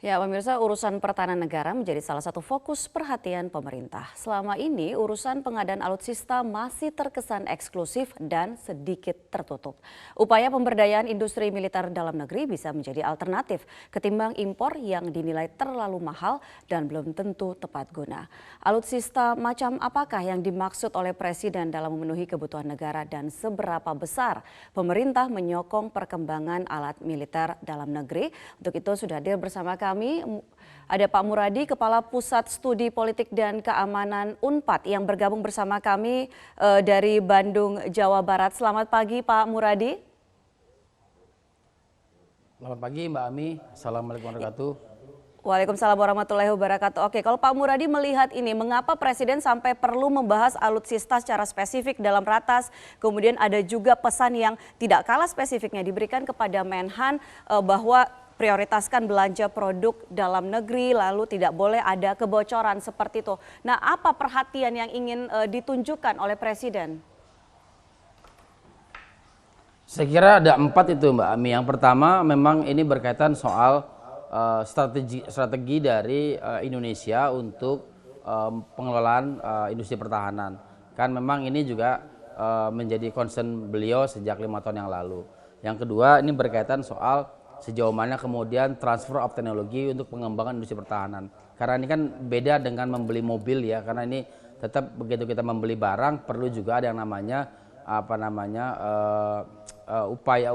Ya, pemirsa, urusan pertahanan negara menjadi salah satu fokus perhatian pemerintah. Selama ini, urusan pengadaan alutsista masih terkesan eksklusif dan sedikit tertutup. Upaya pemberdayaan industri militer dalam negeri bisa menjadi alternatif ketimbang impor yang dinilai terlalu mahal dan belum tentu tepat guna. Alutsista macam apakah yang dimaksud oleh Presiden dalam memenuhi kebutuhan negara dan seberapa besar pemerintah menyokong perkembangan alat militer dalam negeri? Untuk itu sudah hadir bersama kami ada Pak Muradi, Kepala Pusat Studi Politik dan Keamanan Unpad yang bergabung bersama kami dari Bandung, Jawa Barat. Selamat pagi Pak Muradi. Selamat pagi Mbak Ami, Assalamualaikum warahmatullahi wabarakatuh. Waalaikumsalam warahmatullahi wabarakatuh. Oke, kalau Pak Muradi melihat ini, mengapa Presiden sampai perlu membahas alutsista secara spesifik dalam ratas? Kemudian ada juga pesan yang tidak kalah spesifiknya diberikan kepada Menhan bahwa prioritaskan belanja produk dalam negeri, lalu tidak boleh ada kebocoran seperti itu. Nah, apa perhatian yang ingin ditunjukkan oleh Presiden? Saya kira ada 4 itu Mbak Ami. Yang pertama memang ini berkaitan soal strategi dari Indonesia untuk pengelolaan industri pertahanan. Kan memang ini juga menjadi concern beliau sejak 5 tahun yang lalu. Yang kedua ini berkaitan soal sejauh mana kemudian transfer of teknologi untuk pengembangan industri pertahanan. Karena ini kan beda dengan membeli mobil ya, karena ini tetap begitu kita membeli barang perlu juga ada yang namanya upaya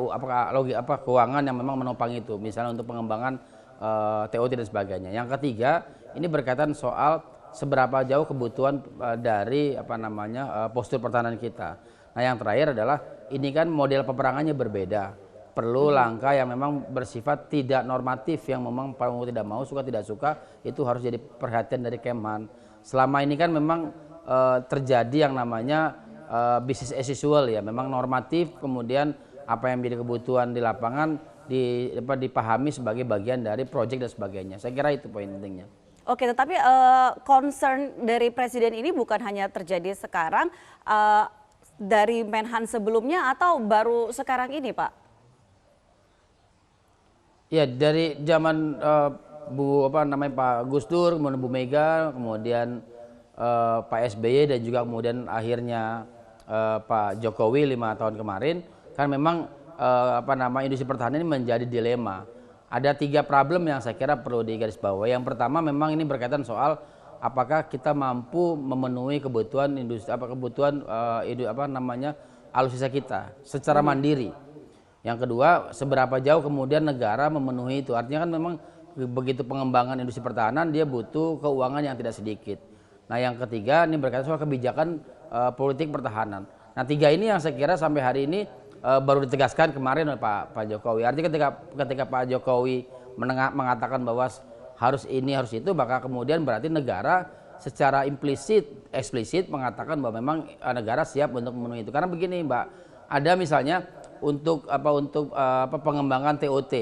keuangan yang memang menopang itu, misalnya untuk pengembangan TOT dan sebagainya. Yang ketiga ini berkaitan soal seberapa jauh kebutuhan dari postur pertahanan kita. Nah yang terakhir adalah ini kan model peperangannya berbeda. Perlu langkah yang memang bersifat tidak normatif, yang memang mau tidak mau, suka tidak suka, itu harus jadi perhatian dari Kemhan. Selama ini kan memang terjadi yang namanya business as usual ya, memang normatif, kemudian apa yang menjadi kebutuhan di lapangan dipahami sebagai bagian dari proyek dan sebagainya. Saya kira itu poin pentingnya. Oke, tetapi concern dari Presiden ini bukan hanya terjadi sekarang, dari Menhan sebelumnya atau baru sekarang ini Pak? Ya dari zaman Pak Gus Dur, kemudian Bu Mega, kemudian Pak SBY dan juga kemudian akhirnya Pak Jokowi 5 tahun kemarin, kan memang industri pertahanan ini menjadi dilema. Ada 3 problem yang saya kira perlu digarisbawahi. Yang pertama memang ini berkaitan soal apakah kita mampu memenuhi kebutuhan industri alutsista kita secara mandiri. Yang kedua, seberapa jauh kemudian negara memenuhi itu. Artinya kan memang begitu pengembangan industri pertahanan dia butuh keuangan yang tidak sedikit. Nah yang ketiga ini berkaitan soal kebijakan politik pertahanan. Nah 3 ini yang saya kira sampai hari ini baru ditegaskan kemarin oleh Pak Jokowi. Artinya ketika Pak Jokowi mengatakan bahwa harus ini harus itu, maka kemudian berarti negara secara eksplisit mengatakan bahwa memang negara siap untuk memenuhi itu. Karena begini Mbak, ada misalnya untuk pengembangan TOT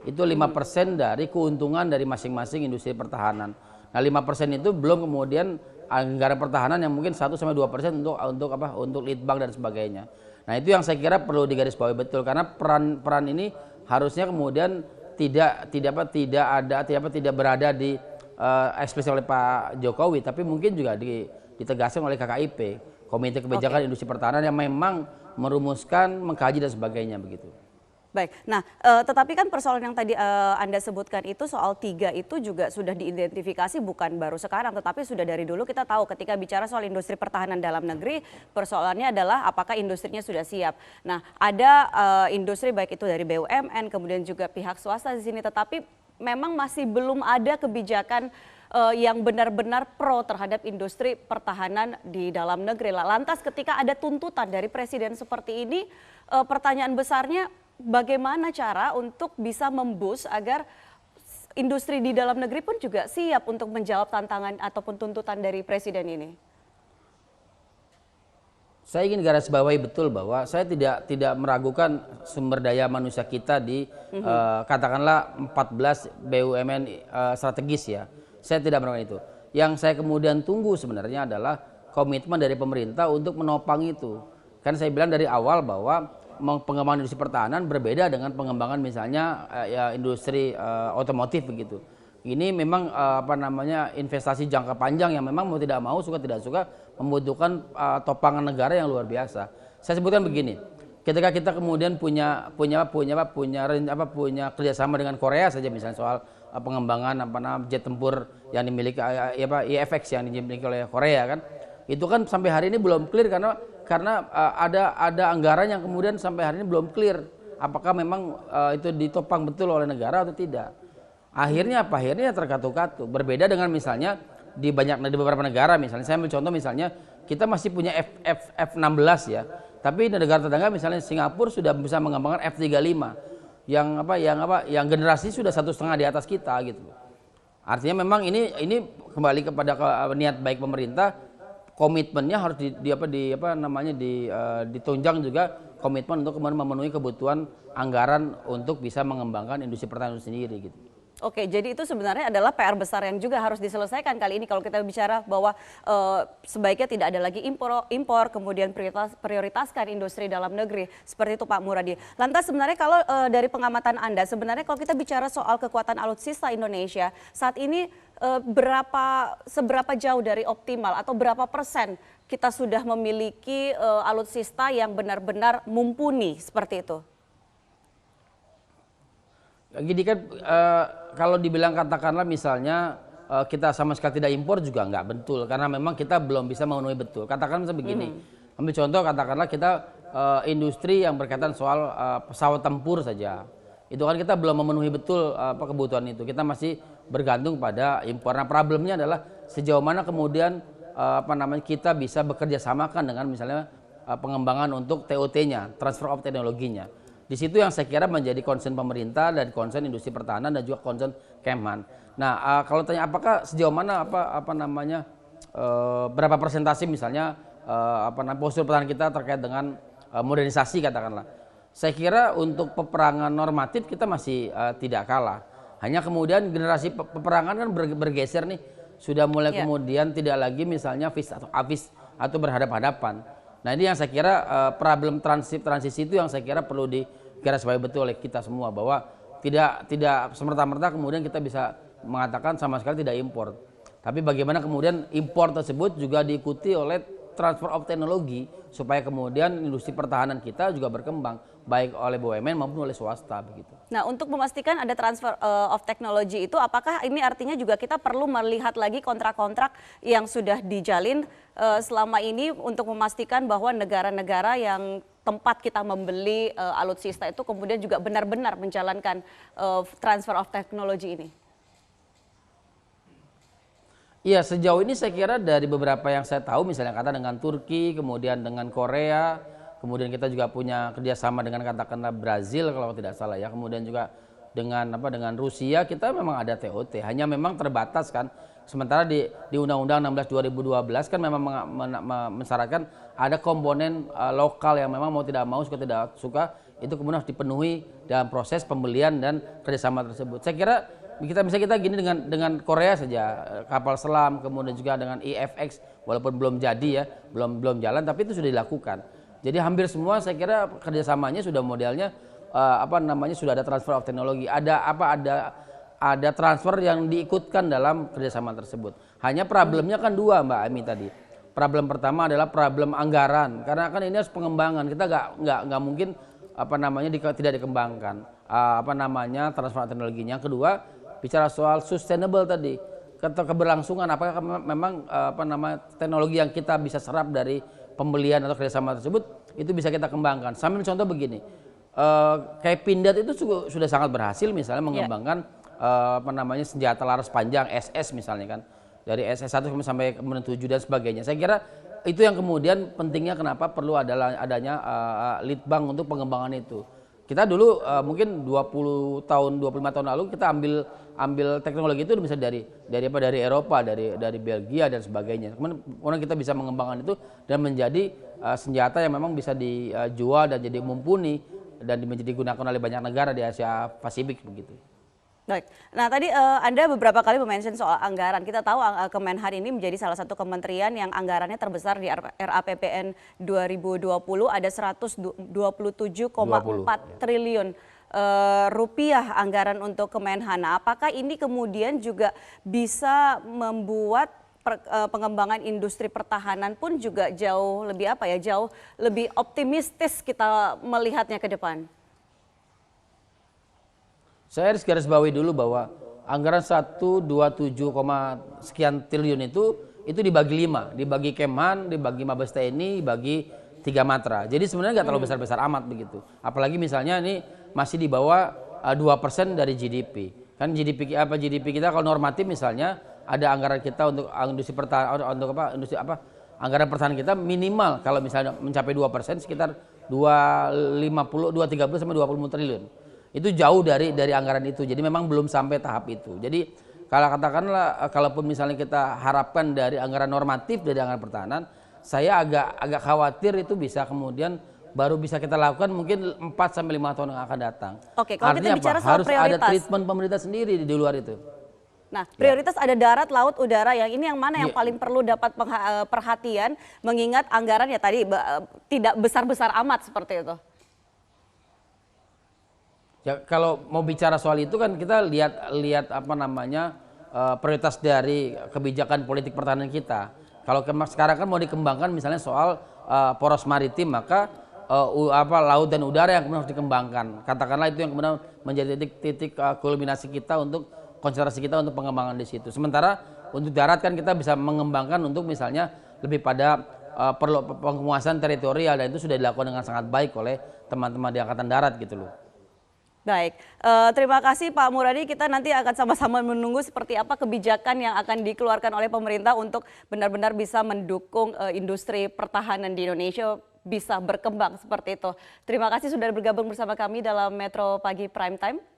itu 5% dari keuntungan dari masing-masing industri pertahanan. Nah 5% itu belum kemudian anggaran pertahanan yang mungkin 1-2% untuk litbang dan sebagainya. Nah itu yang saya kira perlu digarisbawahi betul, karena peran ini harusnya kemudian tidak berada di eksplisit oleh Pak Jokowi, tapi mungkin juga ditegaskan oleh KKIP, Komite Kebijakan Industri Pertahanan, yang memang merumuskan, mengkaji dan sebagainya begitu. Baik, nah tetapi kan persoalan yang tadi Anda sebutkan itu soal 3 itu juga sudah diidentifikasi bukan baru sekarang, tetapi sudah dari dulu kita tahu ketika bicara soal industri pertahanan dalam negeri, persoalannya adalah apakah industrinya sudah siap. Nah ada industri baik itu dari BUMN kemudian juga pihak swasta di sini, tetapi memang masih belum ada kebijakan yang benar-benar pro terhadap industri pertahanan di dalam negeri. Lantas ketika ada tuntutan dari Presiden seperti ini, pertanyaan besarnya bagaimana cara untuk bisa memboost agar industri di dalam negeri pun juga siap untuk menjawab tantangan ataupun tuntutan dari Presiden ini? Saya ingin garisbawahi betul bahwa saya tidak meragukan sumber daya manusia kita di katakanlah 14 BUMN strategis ya. Saya tidak meragukan itu. Yang saya kemudian tunggu sebenarnya adalah komitmen dari pemerintah untuk menopang itu. Kan saya bilang dari awal bahwa pengembangan industri pertahanan berbeda dengan pengembangan misalnya industri otomotif begitu. ini memang apa namanya investasi jangka panjang yang memang mau tidak mau suka tidak suka membutuhkan topangan negara yang luar biasa. Saya sebutkan begini, ketika kita kemudian punya kerjasama dengan Korea saja misalnya soal pengembangan jet tempur yang dimiliki IFX yang dimiliki oleh Korea kan, itu kan sampai hari ini belum clear karena ada anggaran yang kemudian sampai hari ini belum clear apakah memang itu ditopang betul oleh negara atau tidak. Akhirnya apa? Akhirnya terkatu-katu. Berbeda dengan misalnya di beberapa negara, misalnya saya ambil contoh misalnya kita masih punya F16 ya, tapi di negara tetangga misalnya Singapura sudah bisa mengembangkan F35 yang generasi sudah 1,5 di atas kita gitu. Artinya memang ini kembali kepada niat baik pemerintah, komitmennya harus ditunjang juga komitmen untuk memenuhi kebutuhan anggaran untuk bisa mengembangkan industri pertahanan itu sendiri gitu. Oke, jadi itu sebenarnya adalah PR besar yang juga harus diselesaikan kali ini kalau kita bicara bahwa sebaiknya tidak ada lagi impor kemudian prioritaskan industri dalam negeri. Seperti itu Pak Muradi. Lantas sebenarnya kalau dari pengamatan Anda, sebenarnya kalau kita bicara soal kekuatan alutsista Indonesia, saat ini seberapa jauh dari optimal atau berapa persen kita sudah memiliki alutsista yang benar-benar mumpuni seperti itu? Gini kan kalau dibilang katakanlah misalnya kita sama sekali tidak impor juga nggak betul karena memang kita belum bisa memenuhi betul. Katakan misalnya begini, ambil contoh katakanlah kita industri yang berkaitan soal pesawat tempur saja, itu kan kita belum memenuhi betul kebutuhan itu. Kita masih bergantung pada impor. Nah problemnya adalah sejauh mana kemudian kita bisa bekerja samakan dengan misalnya pengembangan untuk TOT-nya, transfer of teknologinya. Di situ yang saya kira menjadi concern pemerintah dan concern industri pertahanan dan juga concern Kemhan. Nah, kalau tanya apakah sejauh mana berapa persentase misalnya postur pertahanan kita terkait dengan modernisasi katakanlah. Saya kira untuk peperangan normatif kita masih tidak kalah. Hanya kemudian generasi peperangan kan bergeser nih, sudah mulai kemudian tidak lagi misalnya vis atau avis atau berhadap-hadapan. Nah ini yang saya kira problem transisi itu yang saya kira perlu digarisbawahi betul oleh kita semua bahwa tidak semerta-merta kemudian kita bisa mengatakan sama sekali tidak impor. Tapi bagaimana kemudian impor tersebut juga diikuti oleh transfer of teknologi supaya kemudian industri pertahanan kita juga berkembang baik oleh BUMN maupun oleh swasta begitu. Nah, untuk memastikan ada transfer of technology itu apakah ini artinya juga kita perlu melihat lagi kontrak-kontrak yang sudah dijalin selama ini untuk memastikan bahwa negara-negara yang tempat kita membeli alutsista itu kemudian juga benar-benar menjalankan transfer of technology ini? Iya, sejauh ini saya kira dari beberapa yang saya tahu misalnya kata dengan Turki, kemudian dengan Korea, kemudian kita juga punya kerjasama dengan katakanlah Brazil kalau tidak salah ya, kemudian juga dengan Rusia kita memang ada TOT, hanya memang terbatas kan. Sementara di Undang-Undang 16 2012 kan memang mensyaratkan ada komponen lokal yang memang mau tidak suka itu kemudian harus dipenuhi dalam proses pembelian dan kerjasama tersebut. Saya kira kita gini dengan Korea saja, kapal selam, kemudian juga dengan IFX walaupun belum jadi ya, belum jalan tapi itu sudah dilakukan. Jadi hampir semua saya kira kerjasamanya sudah modelnya sudah ada transfer of teknologi, ada transfer yang diikutkan dalam kerjasama tersebut. Hanya problemnya kan dua Mbak Ami tadi. Problem pertama adalah problem anggaran karena kan ini harus pengembangan, kita nggak mungkin tidak dikembangkan transfer teknologinya. Yang kedua bicara soal sustainable tadi, keberlangsungan apakah memang teknologi yang kita bisa serap dari pembelian atau kerjasama tersebut itu bisa kita kembangkan. Sambil contoh begini, kayak Pindad itu sudah sangat berhasil misalnya mengembangkan senjata laras panjang SS misalnya kan, dari SS1 sampai kemudian 7 dan sebagainya. Saya kira itu yang kemudian pentingnya kenapa perlu adanya litbang untuk pengembangan itu. Kita dulu mungkin 25 tahun lalu kita ambil teknologi itu bisa dari Eropa, dari Belgia dan sebagainya. Kemudian kita bisa mengembangkan itu dan menjadi senjata yang memang bisa dijual dan jadi mumpuni dan digunakan oleh banyak negara di Asia Pasifik begitu. Baik. Nah tadi Anda beberapa kali mention soal anggaran. Kita tahu Kemenhan ini menjadi salah satu kementerian yang anggarannya terbesar di RAPBN 2020 ada 127,4 triliun rupiah anggaran untuk Kemenhan. Nah, apakah ini kemudian juga bisa membuat pengembangan industri pertahanan pun juga jauh lebih jauh lebih optimistis kita melihatnya ke depan? Saya harus garis bawahi dulu bahwa anggaran 127, sekian triliun itu dibagi 5, dibagi Kemhan, dibagi Mabes TNI, dibagi 3 Matra. Jadi sebenarnya nggak terlalu besar-besar amat begitu. Apalagi misalnya ini masih di bawah 2% dari GDP. Kan GDP kita kalau normatif misalnya ada anggaran kita untuk industri pertahanan, anggaran pertahanan kita minimal kalau misalnya mencapai 2% sekitar 230 sampai 20 triliun. Itu jauh dari anggaran itu. Jadi memang belum sampai tahap itu. Jadi kalau katakanlah kalaupun misalnya kita harapkan dari anggaran normatif dari anggaran pertahanan, saya agak khawatir itu bisa kemudian baru bisa kita lakukan mungkin 4 sampai 5 tahun yang akan datang. Oke, kalau artinya kita bicara soal harus prioritas. ada treatment pemerintah sendiri di luar itu. Nah, prioritas ada darat, laut, udara. Yang ini yang mana yang paling perlu dapat perhatian mengingat anggaran ya tadi tidak besar-besar amat seperti itu. Ya, kalau mau bicara soal itu kan kita lihat prioritas dari kebijakan politik pertahanan kita. Kalau sekarang kan mau dikembangkan misalnya soal poros maritim, maka laut dan udara yang kemudian harus dikembangkan. Katakanlah itu yang kemudian menjadi titik kulminasi kita untuk konsentrasi kita untuk pengembangan di situ. Sementara untuk darat kan kita bisa mengembangkan untuk misalnya lebih pada perlu penguasaan teritorial, dan itu sudah dilakukan dengan sangat baik oleh teman-teman di Angkatan Darat gitu loh. Baik, terima kasih Pak Muradi. Kita nanti akan sama-sama menunggu seperti apa kebijakan yang akan dikeluarkan oleh pemerintah untuk benar-benar bisa mendukung industri pertahanan di Indonesia bisa berkembang seperti itu. Terima kasih sudah bergabung bersama kami dalam Metro Pagi Prime Time.